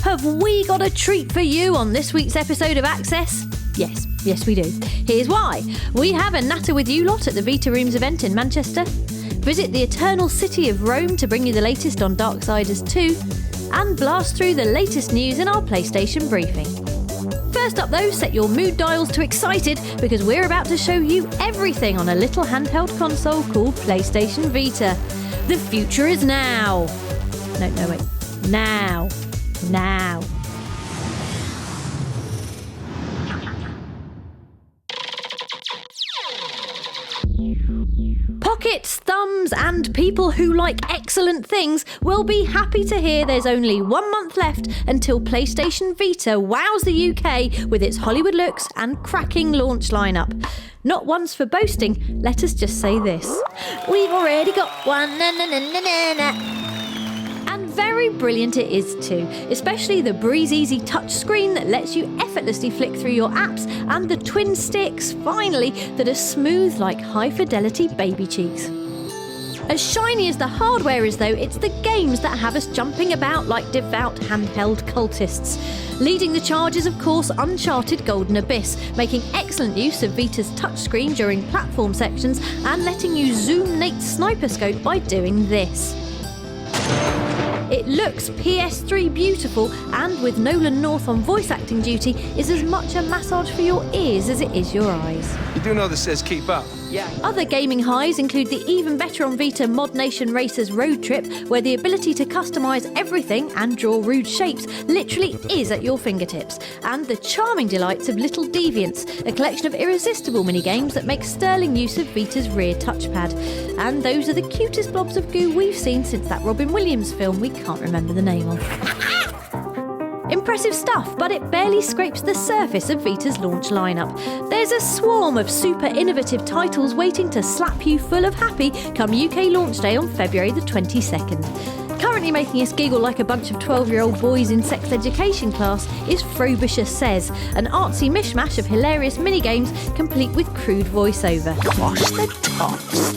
have we got a treat for you on this week's episode of Access? Yes we do. Here's why. We have a natter with you lot at the Vita Rooms event in Manchester. Visit the Eternal City of Rome to bring you the latest on Darksiders 2. And blast through the latest news in our PlayStation briefing. First up though, set your mood dials to excited because we're about to show you everything on a little handheld console called PlayStation Vita. The future is now. No, wait. Now. Pockets, thumbs and people who like excellent things will be happy to hear there's only 1 month left until PlayStation Vita wows the UK with its Hollywood looks and cracking launch lineup. Not ones for boasting, let us just say this. We've already got one, And very brilliant it is too, especially the breeze easy touchscreen that lets you effortlessly flick through your apps and the twin sticks, finally, that are smooth like high fidelity baby cheeks. As shiny as the hardware is though, it's the games that have us jumping about like devout handheld cultists. Leading the charge is of course Uncharted Golden Abyss, making excellent use of Vita's touchscreen during platform sections and letting you zoom Nate's sniper scope by doing this. It looks PS3 beautiful and with Nolan North on voice acting duty is as much a massage for your ears as it is your eyes. You do know this says keep up. Yeah. Other gaming highs include the even better on Vita Mod Nation Racers Road Trip, where the ability to customise everything and draw rude shapes literally is at your fingertips, and the charming delights of Little Deviants, a collection of irresistible mini-games that make sterling use of Vita's rear touchpad. And those are the cutest blobs of goo we've seen since that Robin Williams film we can't remember the name of. Impressive stuff, but it barely scrapes the surface of Vita's launch lineup. There's a swarm of super innovative titles waiting to slap you full of happy come UK launch day on February the 22nd. Currently making us giggle like a bunch of 12-year-old boys in sex education class is Frobisher Says, an artsy mishmash of hilarious minigames complete with crude voiceover. Wash the tops.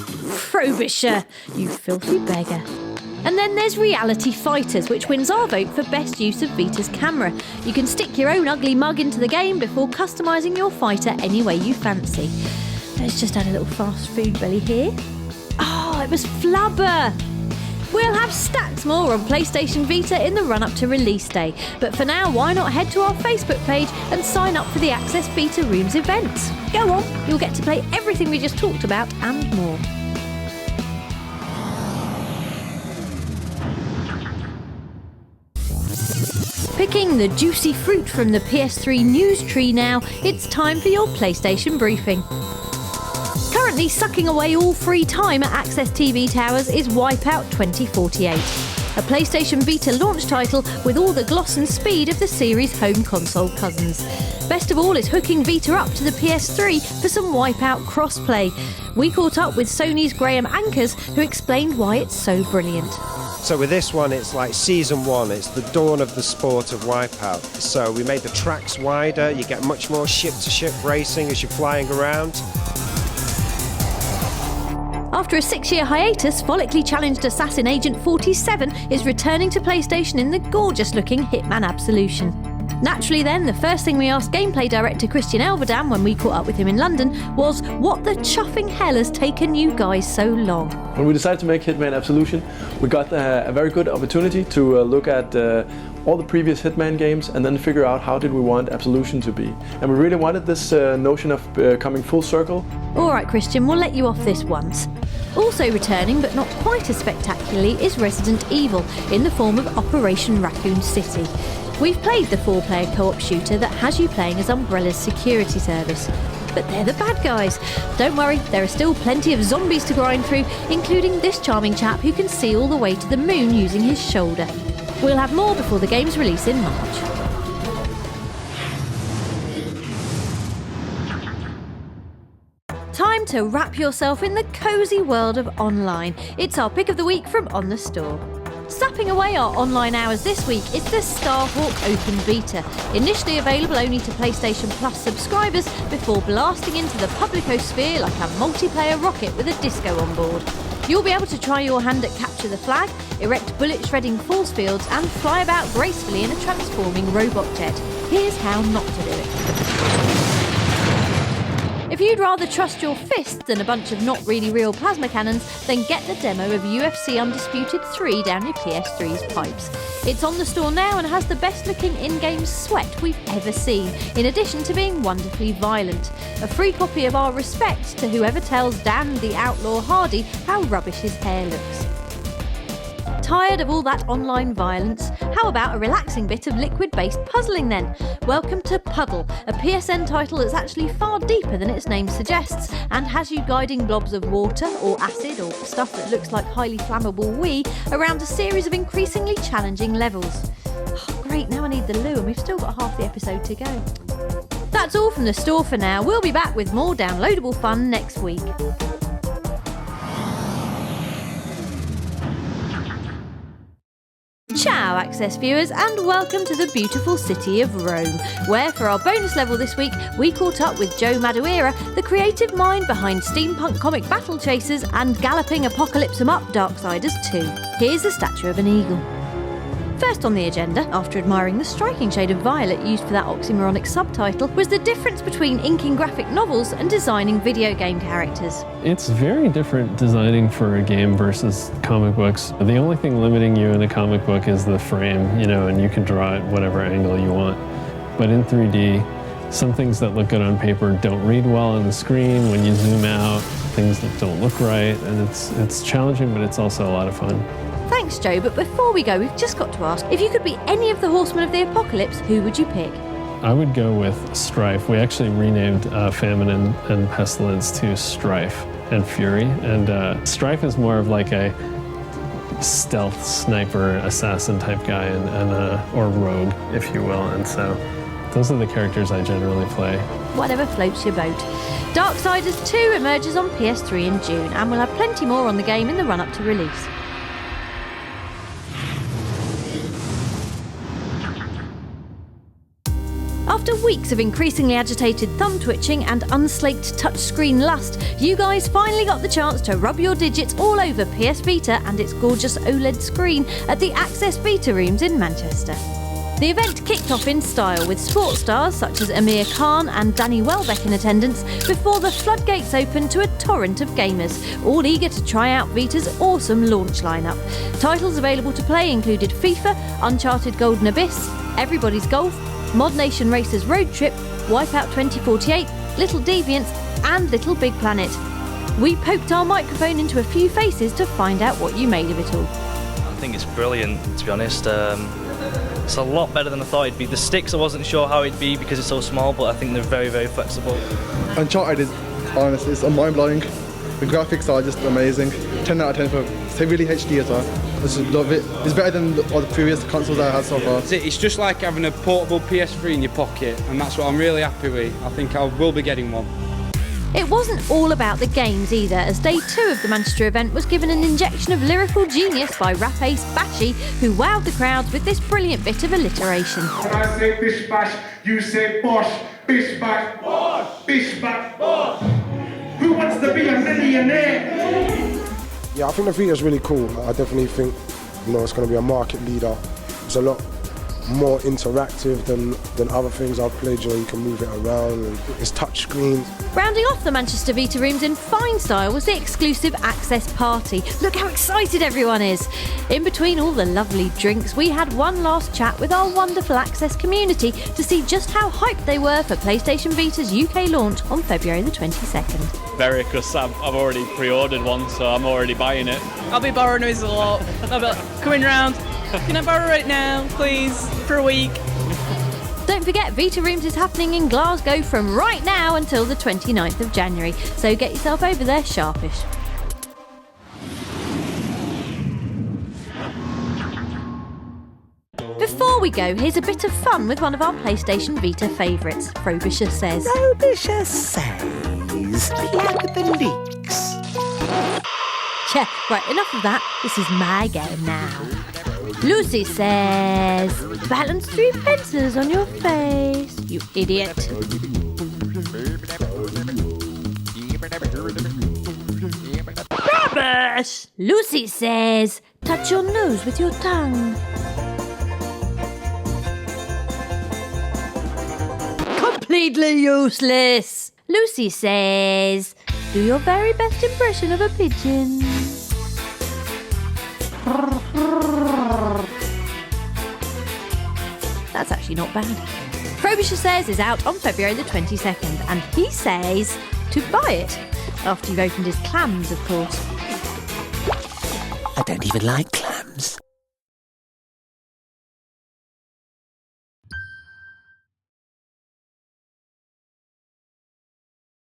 Frobisher, you filthy beggar. And then there's Reality Fighters, which wins our vote for best use of Vita's camera. You can stick your own ugly mug into the game before customising your fighter any way you fancy. Let's just add a little fast food belly here. Oh, it was flubber! We'll have stacks more on PlayStation Vita in the run-up to release day. But for now, why not head to our Facebook page and sign up for the Access Vita Rooms events? Go on, you'll get to play everything we just talked about and more. Picking the juicy fruit from the PS3 news tree now, it's time for your PlayStation briefing. Currently sucking away all free time at Access TV Towers is Wipeout 2048, a PlayStation Vita launch title with all the gloss and speed of the series' home console cousins. Best of all is hooking Vita up to the PS3 for some Wipeout crossplay. We caught up with Sony's Graham Ankers, who explained why it's so brilliant. So with this one, it's like season 1, it's the dawn of the sport of Wipeout. So we made the tracks wider, you get much more ship-to-ship racing as you're flying around. After a 6-year hiatus, follically challenged assassin Agent 47 is returning to PlayStation in the gorgeous-looking Hitman Absolution. Naturally then, the first thing we asked gameplay director Christian Elverdam when we caught up with him in London was what the chuffing hell has taken you guys so long? When we decided to make Hitman Absolution, we got a very good opportunity to look at all the previous Hitman games and then figure out how did we want Absolution to be. And we really wanted this notion of coming full circle. Alright Christian, we'll let you off this once. Also returning, but not quite as spectacularly, is Resident Evil in the form of Operation Raccoon City. We've played the 4-player co-op shooter that has you playing as Umbrella's security service. But they're the bad guys. Don't worry, there are still plenty of zombies to grind through, including this charming chap who can see all the way to the moon using his shoulder. We'll have more before the game's release in March. Time to wrap yourself in the cosy world of online. It's our pick of the week from On The Store. Sapping away our online hours this week is the Starhawk Open Beta, initially available only to PlayStation Plus subscribers before blasting into the publicosphere like a multiplayer rocket with a disco on board. You'll be able to try your hand at capture the flag, erect bullet-shredding force fields and fly about gracefully in a transforming robot jet. Here's how not to do it. If you'd rather trust your fists than a bunch of not really real plasma cannons, then get the demo of UFC Undisputed 3 down your PS3's pipes. It's on the store now and has the best looking in-game sweat we've ever seen, in addition to being wonderfully violent. A free copy of our respect to whoever tells Dan the Outlaw Hardy how rubbish his hair looks. Tired of all that online violence? How about a relaxing bit of liquid-based puzzling then? Welcome to Puddle, a PSN title that's actually far deeper than its name suggests and has you guiding blobs of water or acid or stuff that looks like highly flammable wee around a series of increasingly challenging levels. Oh, great, now I need the loo and we've still got half the episode to go. That's all from the store for now. We'll be back with more downloadable fun next week. Ciao Access viewers and welcome to the beautiful city of Rome, where for our bonus level this week we caught up with Joe Madureira, the creative mind behind steampunk comic Battle Chasers and galloping apocalypse 'em up Darksiders 2. Here's the statue of an eagle. First on the agenda, after admiring the striking shade of violet used for that oxymoronic subtitle, was the difference between inking graphic novels and designing video game characters. It's very different designing for a game versus comic books. The only thing limiting you in a comic book is the frame, and you can draw it whatever angle you want. But in 3D, some things that look good on paper don't read well on the screen. When you zoom out, things that don't look right, and it's challenging, but it's also a lot of fun. Thanks, Joe, but before we go, we've just got to ask, if you could be any of the Horsemen of the Apocalypse, who would you pick? I would go with Strife. We actually renamed Famine and Pestilence to Strife and Fury, and Strife is more of like a stealth sniper assassin type guy, or rogue, if you will, and so those are the characters I generally play. Whatever floats your boat. Darksiders 2 emerges on PS3 in June, and we'll have plenty more on the game in the run-up to release. After weeks of increasingly agitated thumb twitching and unslaked touchscreen lust, you guys finally got the chance to rub your digits all over PS Vita and its gorgeous OLED screen at the Access Beta Rooms in Manchester. The event kicked off in style with sports stars such as Amir Khan and Danny Welbeck in attendance before the floodgates opened to a torrent of gamers, all eager to try out Vita's awesome launch lineup. Titles available to play included FIFA, Uncharted Golden Abyss, Everybody's Golf, Mod Nation Racers Road Trip, Wipeout 2048, Little Deviants and Little Big Planet. We poked our microphone into a few faces to find out what you made of it all. I think it's brilliant, to be honest. It's a lot better than I thought it'd be. The sticks I wasn't sure how it'd be because it's so small, but I think they're very, very flexible. Uncharted is, honestly, it's mind-blowing. The graphics are just amazing. 10 out of 10 for really HD as well. I just love it. It's better than all the previous consoles I had so far. It's just like having a portable PS3 in your pocket, and that's what I'm really happy with. I think I will be getting one. It wasn't all about the games either, as day 2 of the Manchester event was given an injection of lyrical genius by rap ace Bashy, who wowed the crowds with this brilliant bit of alliteration. When I say bish bash, you say bosh, bish bash, bosh, bish bash, bosh. Who wants to be a millionaire? Yeah, I think the Vita's really cool. I definitely think, it's going to be a market leader. It's a lot more interactive than other things I've played. You can move it around and it's touch screen. Rounding off the Manchester Vita Rooms in fine style was the exclusive Access Party. Look how excited everyone is. In between all the lovely drinks, we had one last chat with our wonderful Access community to see just how hyped they were for PlayStation Vita's UK launch on February the 22nd. Very, because I've already pre-ordered one, so I'm already buying it. I'll be borrowing it a lot. I'll be like, coming round. Can I borrow it now, please, for a week? Don't forget, Vita Rooms is happening in Glasgow from right now until the 29th of January, so get yourself over there sharpish. Before we go, here's a bit of fun with one of our PlayStation Vita favourites, Frobisher Says. Frobisher Says, plug the leaks. Yeah, right, enough of that. This is my game now. Lucy says, balance 3 pencils on your face, you idiot. Rubbish! Lucy says, touch your nose with your tongue. Completely useless. Lucy says, do your very best impression of a pigeon. That's actually not bad. Frobisher Says is out on February the 22nd, and he says to buy it. After you've opened his clams, of course. I don't even like